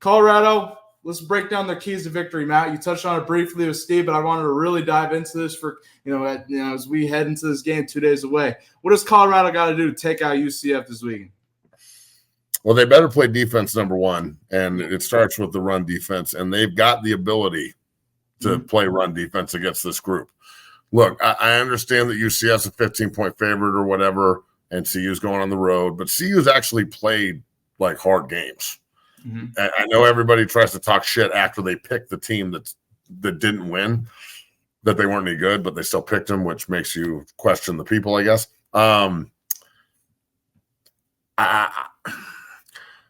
Colorado, let's break down their keys to victory, Matt. You touched on it briefly with Steve, but I wanted to really dive into this for, as we head into this game 2 days away. What does Colorado got to do to take out UCF this weekend? Well, they better play defense, number one, and it starts with the run defense, and they've got the ability to play run defense against this group. Look, I understand that UCF's a 15-point favorite or whatever, and CU's going on the road, but CU's actually played like hard games. Mm-hmm. I know everybody tries to talk shit after they pick the team that didn't win, that they weren't any good, but they still picked them, which makes you question the people, I guess.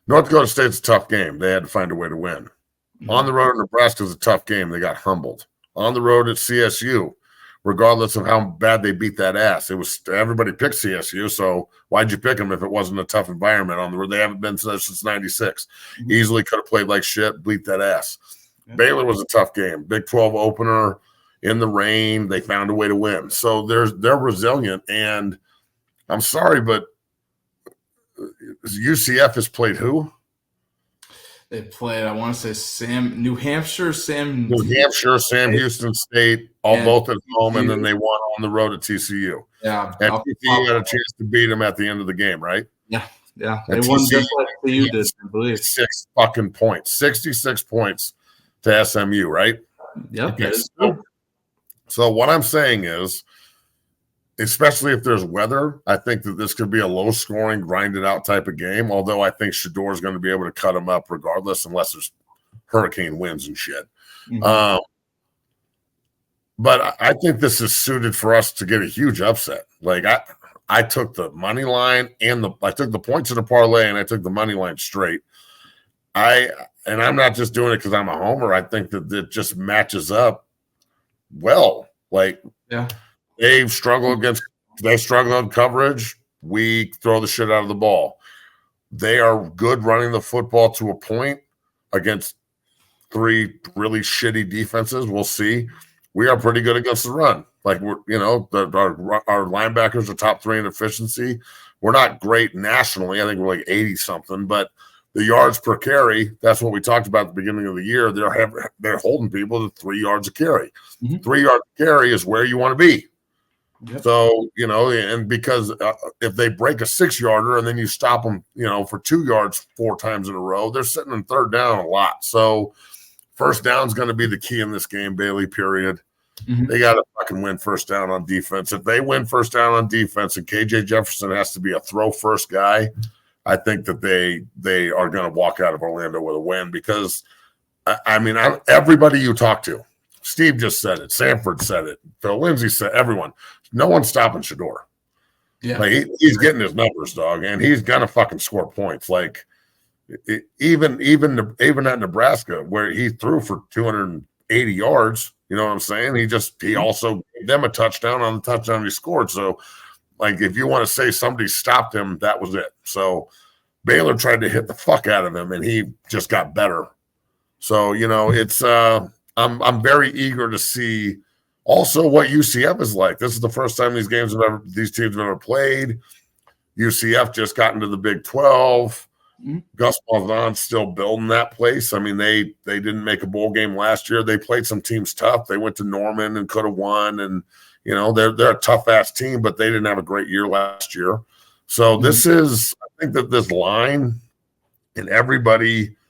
North Dakota State's a tough game. They had to find a way to win. Mm-hmm. On the road in Nebraska's a tough game. They got humbled. On the road at CSU, regardless of how bad they beat that ass, it was everybody picked CSU. So why'd you pick them if it wasn't a tough environment on the road? They haven't been since '96. Mm-hmm. Easily could have played like shit, beat that ass. Yeah. Baylor was a tough game. Big 12 opener in the rain. They found a way to win. So they're resilient. And I'm sorry, but UCF has played who? They played, I want to say New Hampshire, Sam Houston State, both at home, and then they won on the road at TCU. Yeah. And TCU had a chance to beat them at the end of the game, right? Yeah. Yeah. They won just like TCU did, I believe. 6 fucking points. 66 points to SMU, right? Yep. Okay, so what I'm saying is, especially if there's weather, I think that this could be a low-scoring, grinded-out type of game, although I think Shedeur is going to be able to cut them up regardless, unless there's hurricane winds and shit. Mm-hmm. But I think this is suited for us to get a huge upset. Like, I took the money line and I took the points in the parlay, and I took the money line straight. And I'm not just doing it because I'm a homer. I think that it just matches up well. Like, yeah. They struggle on coverage. We throw the shit out of the ball. They are good running the football to a point against 3 really shitty defenses. We'll see. We are pretty good against the run. Like our linebackers are top 3 in efficiency. We're not great nationally. I think we're like 80 something, but the yards per carry, that's what we talked about at the beginning of the year. They're holding people to 3 yards a carry. Mm-hmm. 3 yards a carry is where you want to be. Yep. So, and because if they break a 6-yarder and then you stop them, for 2 yards 4 times in a row, they're sitting in third down a lot. So first down is going to be the key in this game, Bailey, period. Mm-hmm. They got to fucking win first down on defense. If they win first down on defense and KJ Jefferson has to be a throw first guy, I think that they are going to walk out of Orlando with a win because, everybody you talk to, Steve just said it. Sanford said it. Phil Lindsay said everyone. No one's stopping Shedeur. Yeah, like he's getting his numbers, dog, and he's gonna fucking score points. Like even at Nebraska, where he threw for 280 yards. You know what I'm saying? He also gave them a touchdown on the touchdown he scored. So, like, if you want to say somebody stopped him, that was it. So Baylor tried to hit the fuck out of him, and he just got better. So it's I'm very eager to see also what UCF is like. This is the first time these teams have ever played. UCF just got into the Big 12. Mm-hmm. Gus Malzahn's still building that place. I mean, they didn't make a bowl game last year. They played some teams tough. They went to Norman and could have won. And, they're a tough-ass team, but they didn't have a great year last year. So this is – I think that this line and everybody –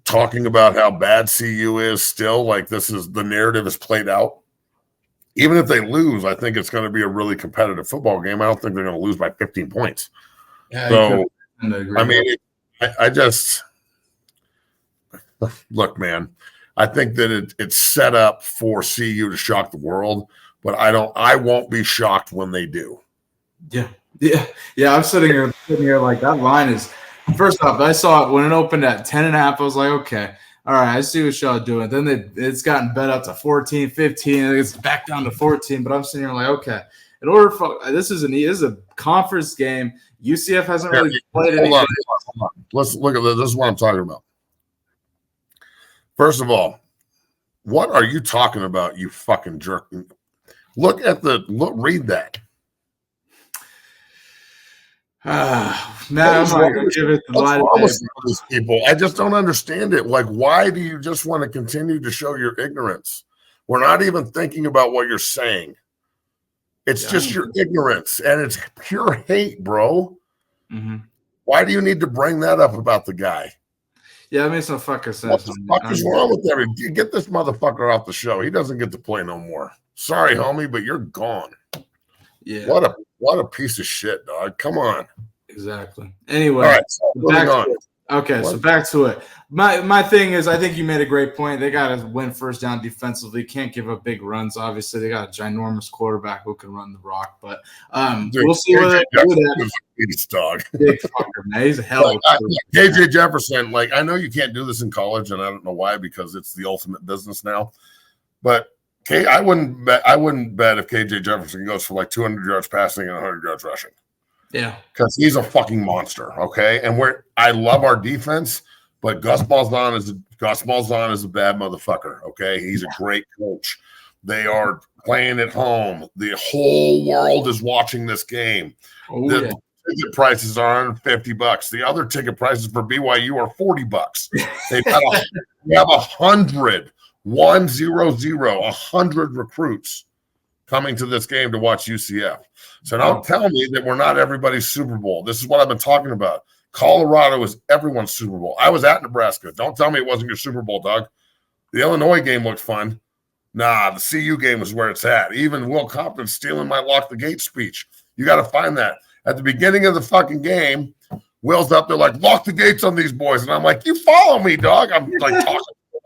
talking about how bad CU is still, like this is the narrative is played out. Even if they lose, I think it's going to be a really competitive football game. I don't think they're going to lose by 15 points. Yeah, so, I just look, man, I think that it's set up for CU to shock the world, but I won't be shocked when they do. Yeah. I'm sitting here like that line is. First off, I saw it when it opened at 10.5. I was like, okay, all right, I see what y'all doing. Then it's gotten bet up to 14, 15, and it's back down to 14. But I'm sitting here like, okay, in order for this is a conference game. UCF hasn't really played anything. Hold on. Let's look at this. This is what I'm talking about. First of all, what are you talking about, you fucking jerk? Read that. Now I'm not gonna give it the light of day. These people, I just don't understand it. Like, why do you just want to continue to show your ignorance? We're not even thinking about what you're saying. It's just your ignorance, and it's pure hate, bro. Mm-hmm. Why do you need to bring that up about the guy? Yeah, I mean, some fucker says what the fuck is wrong with everything? Get this motherfucker off the show. He doesn't get to play no more. Sorry, homie, but you're gone. Yeah. What a piece of shit, dog. Come on. Exactly. Anyway, all right, so moving on. Okay, so back to it. My thing is, I think you made a great point. They got to win first down defensively. Can't give up big runs. Obviously, they got a ginormous quarterback who can run the rock. But we'll see whether they do that. Dog. Big fucker, man. He's a hell of a KJ Jefferson. Like, I know you can't do this in college, and I don't know why, because it's the ultimate business now. But I wouldn't bet if KJ Jefferson goes for like 200 yards passing and 100 yards rushing. Yeah, because he's a fucking monster. Okay, and I love our defense, but Gus Malzahn is a bad motherfucker. Okay, he's a great coach. They are playing at home. The whole world is watching this game. The ticket prices are $150. The other ticket prices for BYU are $40. They have 100 recruits coming to this game to watch UCF. So don't tell me that we're not everybody's Super Bowl. This is what I've been talking about. Colorado is everyone's Super Bowl. I was at Nebraska. Don't tell me it wasn't your Super Bowl, Doug. The Illinois game looked fun. Nah, the CU game is where it's at. Even Will Compton stealing my lock the gate speech. You got to find that. At the beginning of the fucking game, Will's up there like, lock the gates on these boys. And I'm like, you follow me, dog. I'm like talking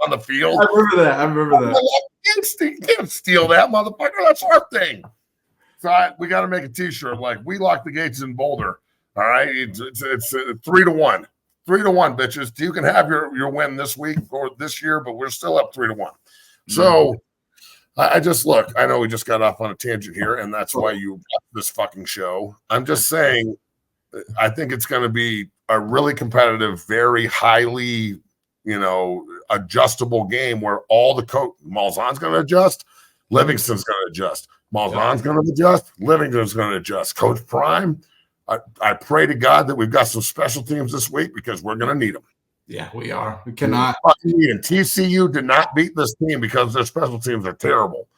on the field. I remember that. You can't steal that, motherfucker. That's our thing. So we got to make a T-shirt like we lock the gates in Boulder. All right, it's 3-1, 3-1, bitches. You can have your win this week or this year, but we're still up 3-1. So I just look. I know we just got off on a tangent here, and that's why you got this fucking show. I'm just saying, I think it's going to be a really competitive, very highly, adjustable game where all the Malzahn's going to adjust, Livingston's going to adjust. Malzahn's going to adjust. Livingston's going to adjust. Coach Prime, I pray to God that we've got some special teams this week because we're going to need them. Yeah, we are. We cannot. TCU did not beat this team because their special teams are terrible.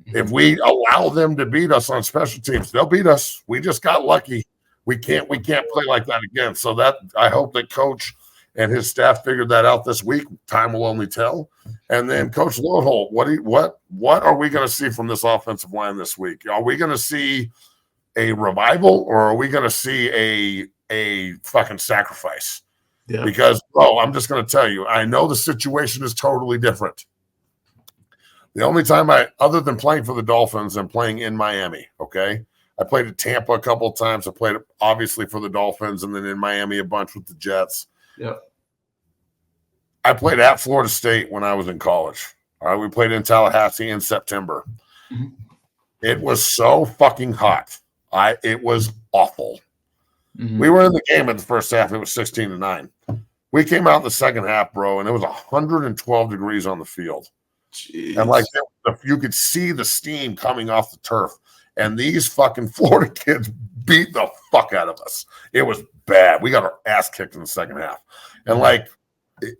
If we allow them to beat us on special teams, they'll beat us. We just got lucky. We can't play like that again. So that I hope that Coach and his staff figured that out this week. Time will only tell. And then Coach Lodeholt, what are we going to see from this offensive line this week? Are we going to see a revival or are we going to see a fucking sacrifice? Yeah. Because, I'm just going to tell you, I know the situation is totally different. The only time other than playing for the Dolphins and playing in Miami, okay? I played at Tampa a couple of times. I played obviously for the Dolphins and then in Miami a bunch with the Jets. Yeah. I played at Florida State when I was in college. All right, we played in Tallahassee in September. Mm-hmm. It was so fucking hot. It was awful. Mm-hmm. We were in the game in the first half. It was 16-9. We came out in the second half, bro, and it was 112 degrees on the field. Jeez. And you could see the steam coming off the turf. And these fucking Florida kids beat the fuck out of us. It was bad. We got our ass kicked in the second half. And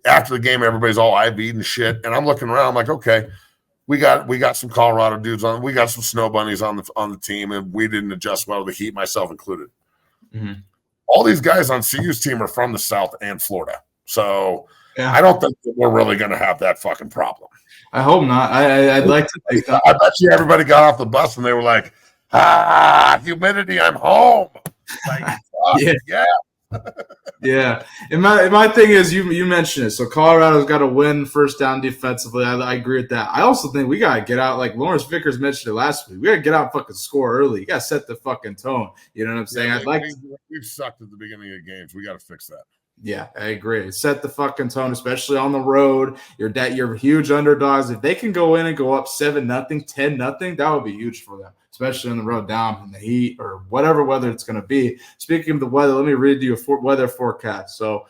after the game, everybody's all IV'd and shit. And I'm looking around, I'm like, okay, we got some Colorado dudes on. We got some snow bunnies on the team, and we didn't adjust well to the heat, myself included. Mm-hmm. All these guys on CU's team are from the South and Florida. So I don't think that we're really going to have that fucking problem. I hope not. I'd like to think that. I bet you everybody got off the bus and they were like, humidity, I'm home. Like, yeah. Yeah. And my thing is, you mentioned it. So Colorado's got to win first down defensively. I agree with that. I also think we got to get out, like Lawrence Vickers mentioned it last week. We got to get out and fucking score early. You got to set the fucking tone. You know what I'm saying? We've sucked at the beginning of games. We got to fix that. Yeah, I agree. Set the fucking tone, especially on the road. You're huge underdogs. If they can go in and go up 7-0, 10-0, that would be huge for them, especially on the road down in the heat or whatever weather it's going to be. Speaking of the weather, let me read you a weather forecast. So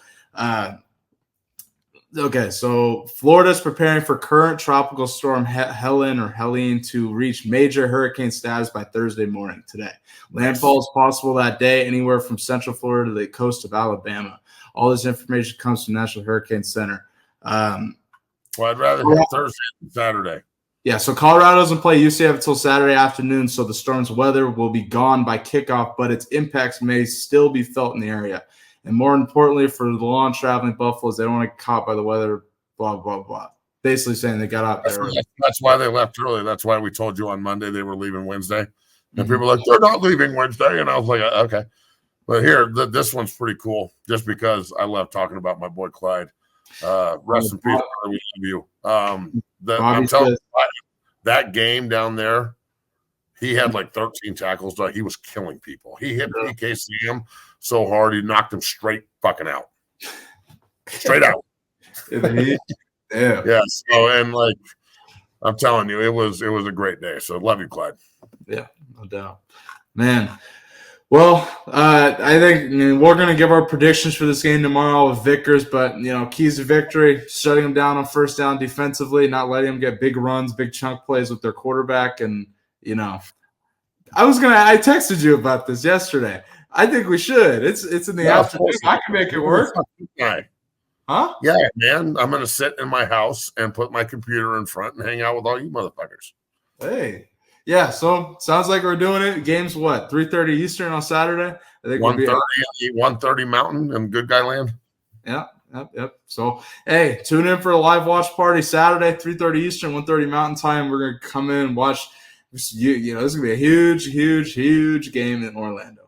Okay, so Florida's preparing for current tropical storm Helene to reach major hurricane status by Thursday morning today. Landfall is possible that day anywhere from Central Florida to the coast of Alabama. All this information comes from National Hurricane Center. Well, I'd rather hit Thursday than Saturday. Yeah, so Colorado doesn't play UCF until Saturday afternoon, so the storm's weather will be gone by kickoff, but its impacts may still be felt in the area. And more importantly, for the long traveling Buffaloes, they don't want to get caught by the weather, blah, blah, blah. Basically saying they got out there. That's why they left early. That's why we told you on Monday they were leaving Wednesday. And people were like, they're not leaving Wednesday. And I was like, okay. But here, this one's pretty cool just because I love talking about my boy Clyde. Rest in peace, brother. We love you. I'm telling you, that game down there, he had like 13 tackles. He was killing people. He hit PK Sam so hard, he knocked him straight fucking out. Straight out. Yeah. So, and like, I'm telling you, it was a great day. So love you, Clyde. Yeah, no doubt. Man. Well, I think we're going to give our predictions for this game tomorrow with Vickers, but, keys to victory, shutting them down on first down defensively, not letting them get big runs, big chunk plays with their quarterback. And, I texted you about this yesterday. I think we should. It's in the afternoon. I can make it work. Huh? Yeah, man. I'm going to sit in my house and put my computer in front and hang out with all you motherfuckers. Hey. Yeah, so sounds like we're doing it. Game's what, 3:30 Eastern on Saturday? I think 1:30 Mountain in Good Guy Land. Yeah, yep. So, hey, tune in for a live watch party Saturday, 3:30 Eastern, 1:30 Mountain Time. We're going to come in and watch. This is going to be a huge, huge, huge game in Orlando.